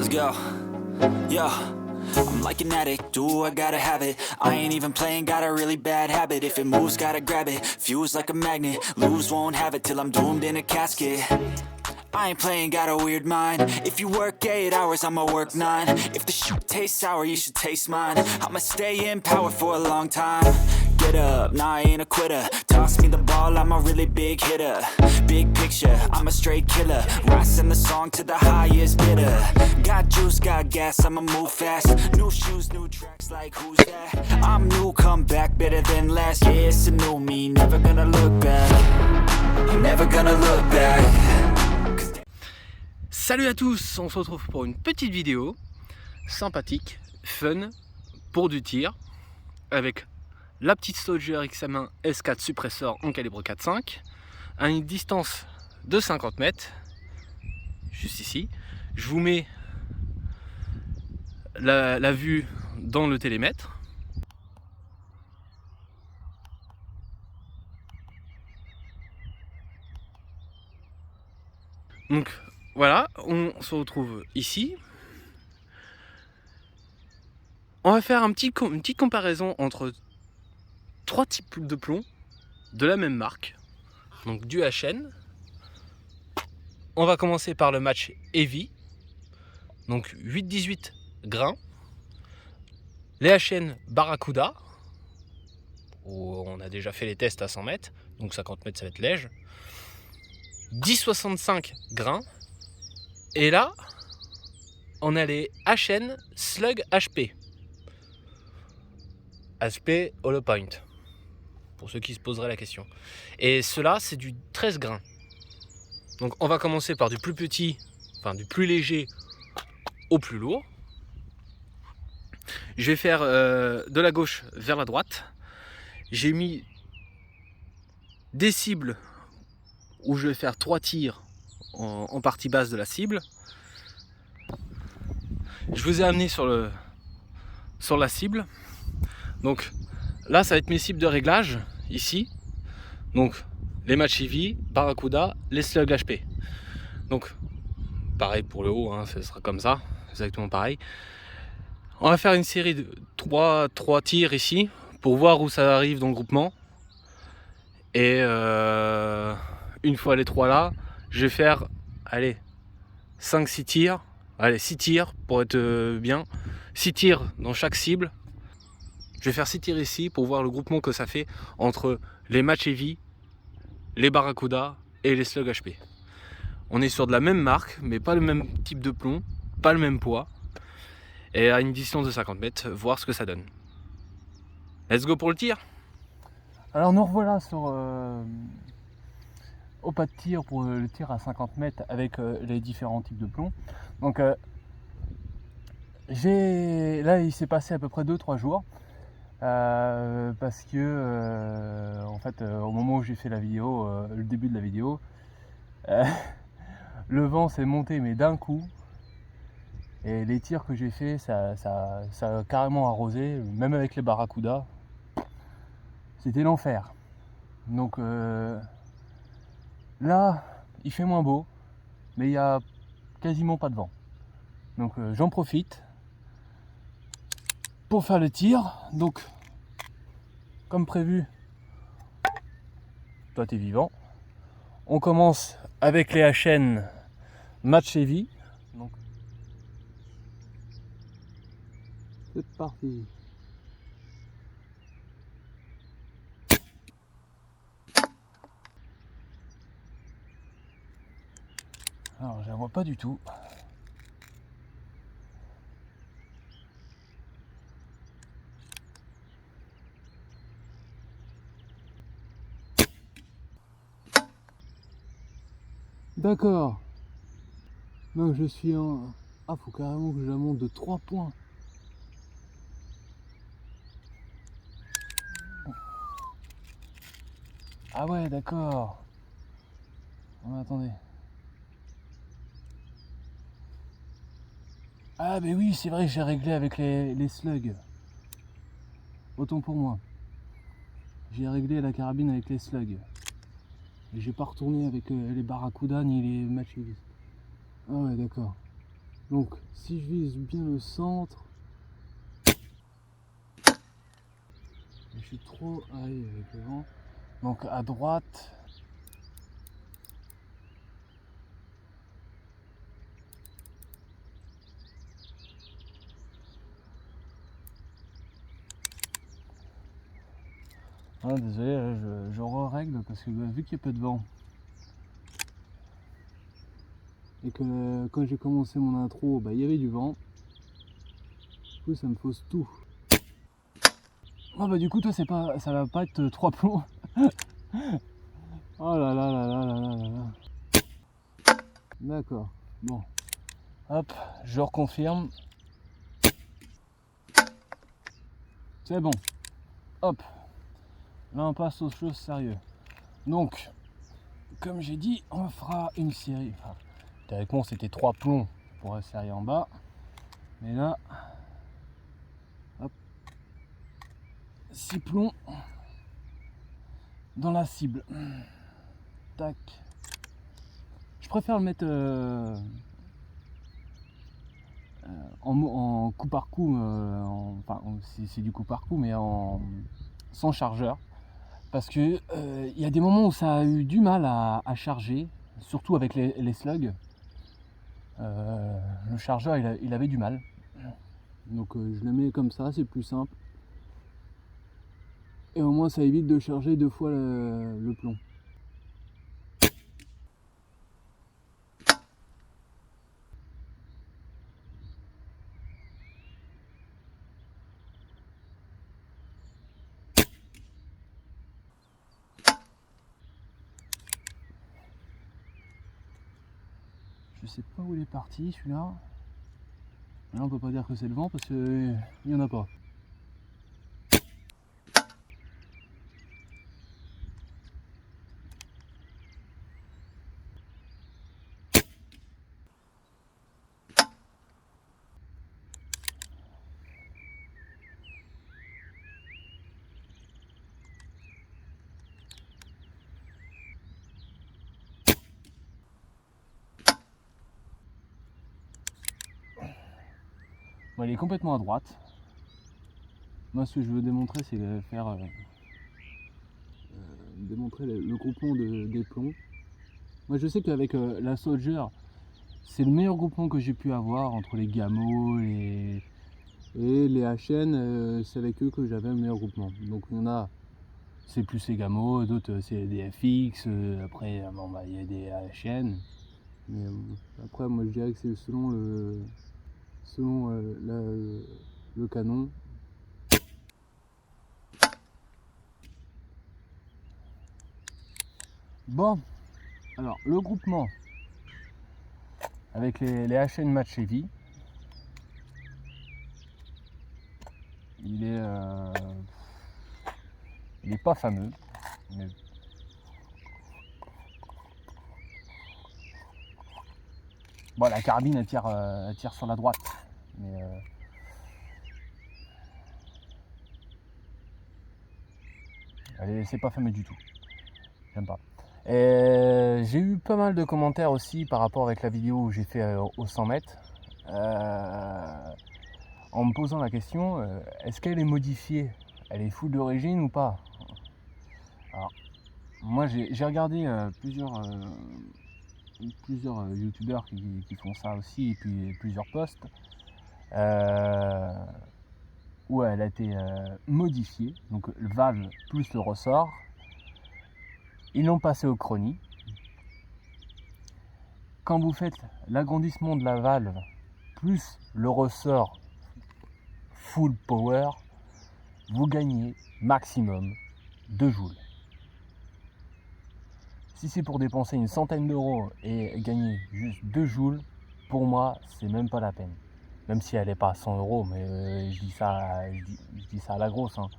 Let's go. Yo, I'm like an addict, do I gotta have it. I ain't even playing, got a really bad habit. If it moves, gotta grab it, fuse like a magnet. Lose, won't have it till I'm doomed in a casket. I ain't playing, got a weird mind. If you work 8 hours, I'ma work 9. If the shoot tastes sour, you should taste mine. I'ma stay in power for a long time. Get up, nah, I ain't a quitter. Toss me the ball, I'm a really big hitter. Big picture, I'm a straight killer. Rising the song to the highest bidder. Got juice, got gas, I'ma move fast. New shoes, new tracks, like who's that? I'm new, come back, better than last. Yeah, it's a new me, never gonna look back. I'm never gonna look back. Salut à tous, on se retrouve pour une petite vidéo sympathique, fun, pour du tir, avec la petite Soldier XM1 S4 suppresseur en calibre 4.5 à une distance de 50 mètres, juste ici. Je vous mets la vue dans le télémètre. Donc voilà, on se retrouve ici. On va faire une petite comparaison entre 3 types de plomb de la même marque, donc du HN. On va commencer par le match Heavy, donc 8-18 grains. Les HN Barracuda, où on a déjà fait les tests à 100 mètres, donc 50 mètres ça va être léger. 10-65 grains. Et là, on a les HN Slug HP. HP Hollow Point, pour ceux qui se poseraient la question. Et cela, c'est du 13 grains. Donc on va commencer par du plus petit, enfin du plus léger au plus lourd. Je vais faire de la gauche vers la droite. J'ai mis des cibles où je vais faire 3 tirs en partie basse de la cible. Je vous ai amené sur la cible. Donc là, ça va être mes cibles de réglage ici. Donc les match Heavy, Barracuda, les Slug HP. Donc pareil pour le haut, hein, ce sera comme ça, exactement pareil. On va faire une série de 3 tirs ici pour voir où ça arrive dans le groupement. Et une fois les 3 là, je vais faire, allez, 5-6 tirs. Allez, 6 tirs pour être bien. 6 tirs dans chaque cible. Je vais faire 6 tirs ici pour voir le groupement que ça fait entre les match Heavy, les Barracuda et les Slug HP. On est sur de la même marque, mais pas le même type de plomb, pas le même poids. Et à une distance de 50 mètres, voir ce que ça donne. Let's go pour le tir. Alors nous revoilà sur au pas de tir pour le tir à 50 mètres avec les différents types de plomb. Donc là il s'est passé à peu près 2-3 jours parce que en fait au moment où j'ai fait la vidéo, le début de la vidéo, le vent s'est monté mais d'un coup, et les tirs que j'ai fait ça a carrément arrosé, même avec les Barracuda, c'était l'enfer. Donc là il fait moins beau, mais il y a quasiment pas de vent. Donc j'en profite pour faire le tir. Donc comme prévu, toi t'es vivant. On commence avec les HN Match Heavy. Donc c'est parti. Alors je la vois pas du tout. D'accord. Donc je suis en... Ah, faut carrément que je la monte de 3 points. Ah ouais, d'accord. Oh, attendez. Ah mais oui, c'est vrai, j'ai réglé avec les slugs. Autant pour moi. J'ai réglé la carabine avec les slugs. Et j'ai pas retourné avec les Barracuda ni les Match Heavy. Ah ouais, d'accord. Donc si je vise bien le centre, je suis trop avec le vent. Donc à droite. Ah, désolé, là, je re-règle parce que vu qu'il y a peu de vent et que quand j'ai commencé mon intro, il y avait du vent, du coup ça me fausse tout. Du coup toi ça va pas être 3 plombs. Oh là là là là là là là là. D'accord, bon. Hop, je reconfirme. C'est bon. Hop. Là on passe aux choses sérieuses. Donc, comme j'ai dit, on fera une série. Enfin, théoriquement c'était 3 plombs pour la série en bas. Mais là, hop, 6 plombs dans la cible. Tac. Je préfère le mettre en coup par coup, c'est du coup par coup, mais sans chargeur. Parce que il y a des moments où ça a eu du mal à charger, surtout avec les slugs. Le chargeur il avait du mal. Donc je le mets comme ça, c'est plus simple. Et au moins ça évite de charger 2 fois le plomb. Je sais pas où il est parti celui-là. Là on peut pas dire que c'est le vent parce qu'il n'y en a pas. Bon, il est complètement à droite. Moi ce que je veux démontrer c'est faire démontrer le groupement des plombs. Moi je sais qu'avec la Soldier, c'est le meilleur groupement que j'ai pu avoir entre les Gamo et les HN, c'est avec eux que j'avais le meilleur groupement. Donc il y en a, c'est plus les Gamo, d'autres c'est des FX, après il y a des HN. Mais après moi je dirais que c'est selon le canon. Bon, alors le groupement avec les HN Match Heavy, il est pas fameux, mais bon, la carabine elle tire sur la droite, mais c'est pas fameux du tout, j'aime pas. Et j'ai eu pas mal de commentaires aussi par rapport avec la vidéo où j'ai fait au 100 mètres, en me posant la question, est-ce qu'elle est modifiée? Elle est full d'origine ou pas? Alors, moi j'ai regardé plusieurs youtubeurs qui font ça aussi, et puis plusieurs posts où elle a été modifiée, donc le valve plus le ressort. Ils l'ont passé au chrony. Quand vous faites l'agrandissement de la valve plus le ressort full power, vous gagnez maximum 2 joules. Si c'est pour dépenser une centaine d'euros et gagner juste 2 joules, pour moi c'est même pas la peine. Même si elle n'est pas à 100 euros, mais je dis ça à la grosse, hein.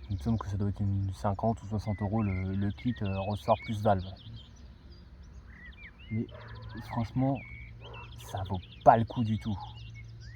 Il me semble que ça doit être une 50 ou 60 euros le kit ressort plus valve. Mais franchement, ça vaut pas le coup du tout.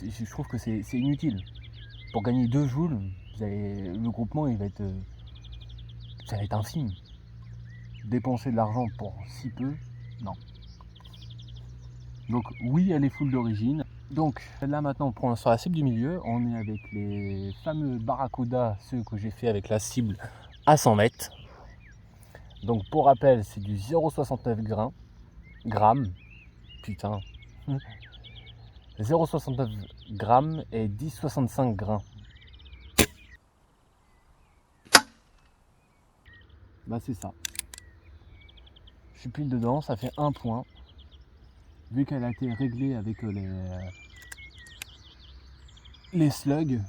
Je trouve que c'est inutile. Pour gagner 2 joules, le groupement ça va être infime. Dépenser de l'argent pour si peu, non. Donc oui, elle est full d'origine. Donc là maintenant on prend sur la cible du milieu, on est avec les fameux Barracuda, ceux que j'ai fait avec la cible à 100 mètres. Donc pour rappel, c'est du 0,69 grammes, putain, 0,69 grammes et 10,65 grains. Bah c'est ça. Je suis pile dedans, ça fait 1 point. Vu qu'elle a été réglée avec les slugs.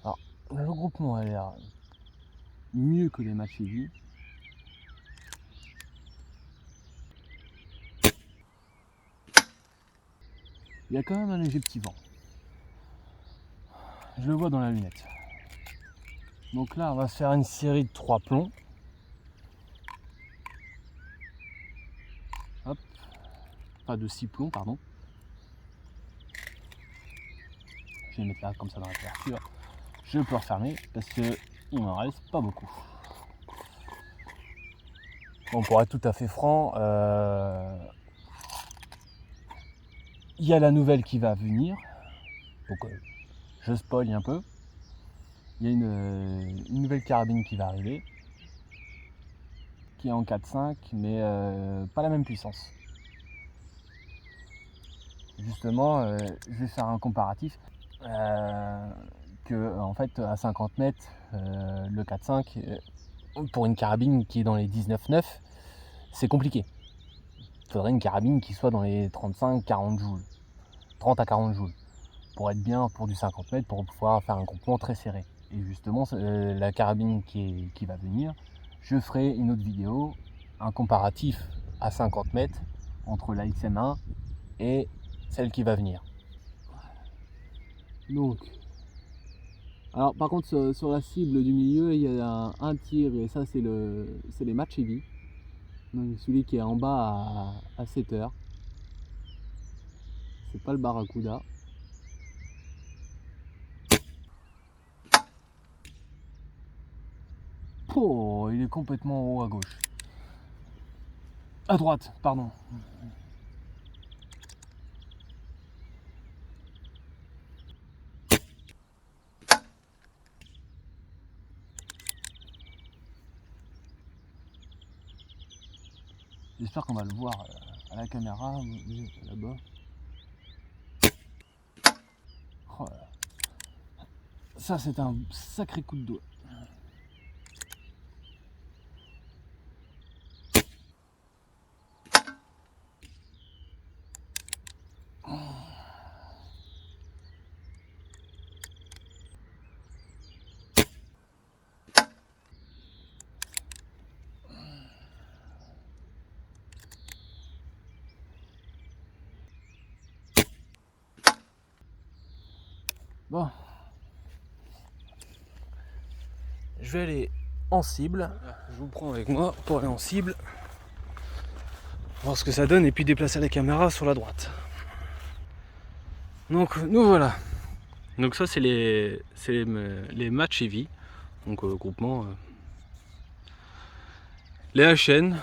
Alors, le regroupement a l'air mieux que les matchs vus. Il y a quand même un léger petit vent. Je le vois dans la lunette. Donc là, on va se faire une série de 3 plombs. Hop. Pas de 6 plombs, pardon. Je vais mettre là comme ça dans la couverture. Je peux refermer parce que il m'en reste pas beaucoup. Bon, pour être tout à fait franc, il y a la nouvelle qui va venir. Donc je spoil un peu. Il y a une nouvelle carabine qui va arriver, qui est en 4.5, mais pas la même puissance. Justement, je vais faire un comparatif. Que en fait à 50 mètres, le 4.5, pour une carabine qui est dans les 19,9, c'est compliqué. Il faudrait une carabine qui soit dans les 35-40 joules, 30 à 40 joules, pour être bien pour du 50 mètres, pour pouvoir faire un groupement très serré. Et justement, la carabine qui va venir, je ferai une autre vidéo, un comparatif à 50 mètres entre la XM1 et celle qui va venir. Donc, alors par contre sur la cible du milieu, il y a un tir, et ça c'est les matchs heavy. Donc celui qui est en bas à 7 heures. C'est pas le Barracuda. Oh, il est complètement en haut à gauche. À droite, pardon. J'espère qu'on va le voir à la caméra, là-bas. Oh là là. Ça c'est un sacré coup de doigt. Bon. Je vais aller en cible. Je vous prends avec moi pour aller en cible. Voir ce que ça donne et puis déplacer la caméra sur la droite. Donc nous voilà. Donc ça c'est les matchs heavy. Donc groupement. Les HN.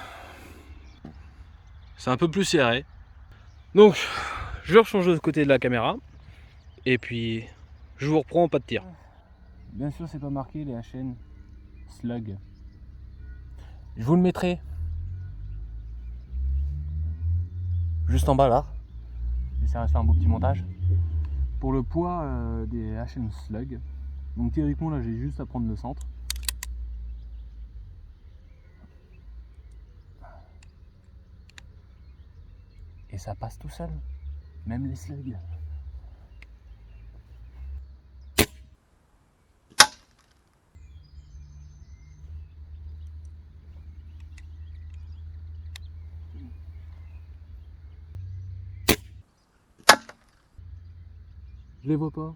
C'est un peu plus serré. Donc je rechange de côté de la caméra. Et puis je vous reprends, pas de tir. Bien sûr c'est pas marqué les HN Slug. Je vous le mettrai juste en bas là. J'essaierai de faire un beau petit montage. Pour le poids des HN Slug. Donc théoriquement là j'ai juste à prendre le centre. Et ça passe tout seul. Même les slugs. Je les vois pas.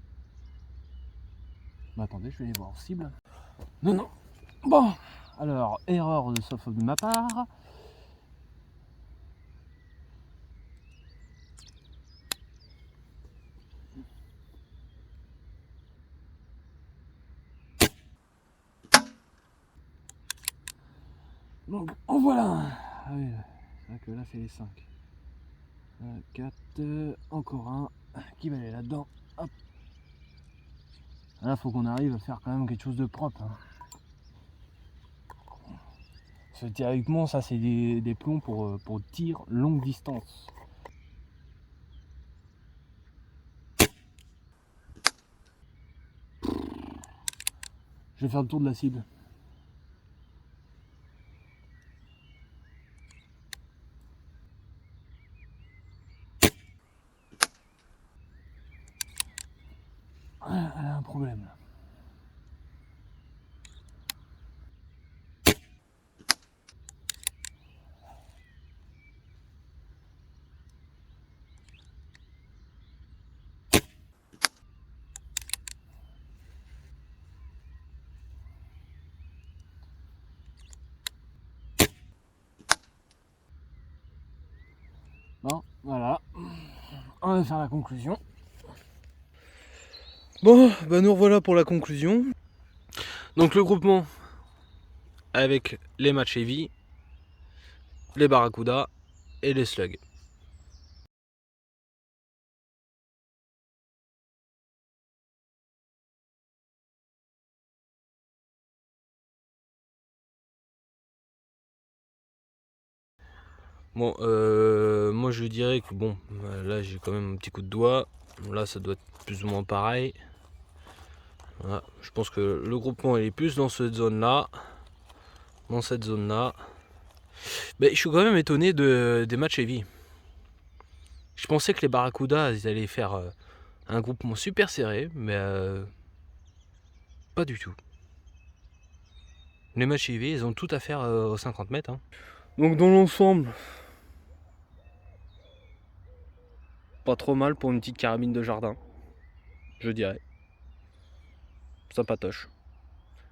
Bah attendez, je vais les voir en cible. Non, non. Bon, alors, erreur sauf de ma part. Donc en voilà un. Ah oui, c'est vrai que là c'est les 5. 4, encore un qui va aller là-dedans. Hop. Là faut qu'on arrive à faire quand même quelque chose de propre. Hein. Parce que théoriquement ça c'est des plombs pour tir longue distance. Je vais faire le tour de la cible. Ah, elle a un problème là. Bon, voilà. On va faire la conclusion. Bon, bah nous revoilà pour la conclusion. Donc le groupement avec les matchs heavy, les barracudas et les slugs. Bon, moi je dirais que bon, là j'ai quand même un petit coup de doigt. Là ça doit être plus ou moins pareil. Voilà, je pense que le groupement il est plus dans cette zone là. Dans cette zone là. Mais je suis quand même étonné des matchs heavy. Je pensais que les barracudas ils allaient faire un groupement super serré, mais pas du tout. Les matchs heavy ils ont tout à faire aux 50 mètres. Hein. Donc dans l'ensemble, pas trop mal pour une petite carabine de jardin, je dirais. Ça patoche.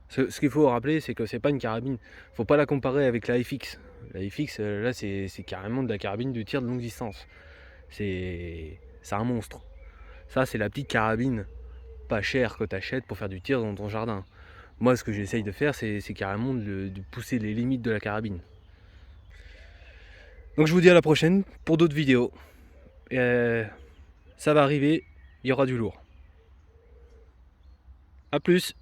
Ce qu'il faut rappeler, c'est que c'est pas une carabine. Faut pas la comparer avec la FX. La FX, là, c'est carrément de la carabine de tir de longue distance. C'est un monstre. Ça, c'est la petite carabine pas chère que tu achètes pour faire du tir dans ton jardin. Moi, ce que j'essaye de faire, c'est carrément de pousser les limites de la carabine. Donc, je vous dis à la prochaine pour d'autres vidéos. Ça va arriver, il y aura du lourd. A plus.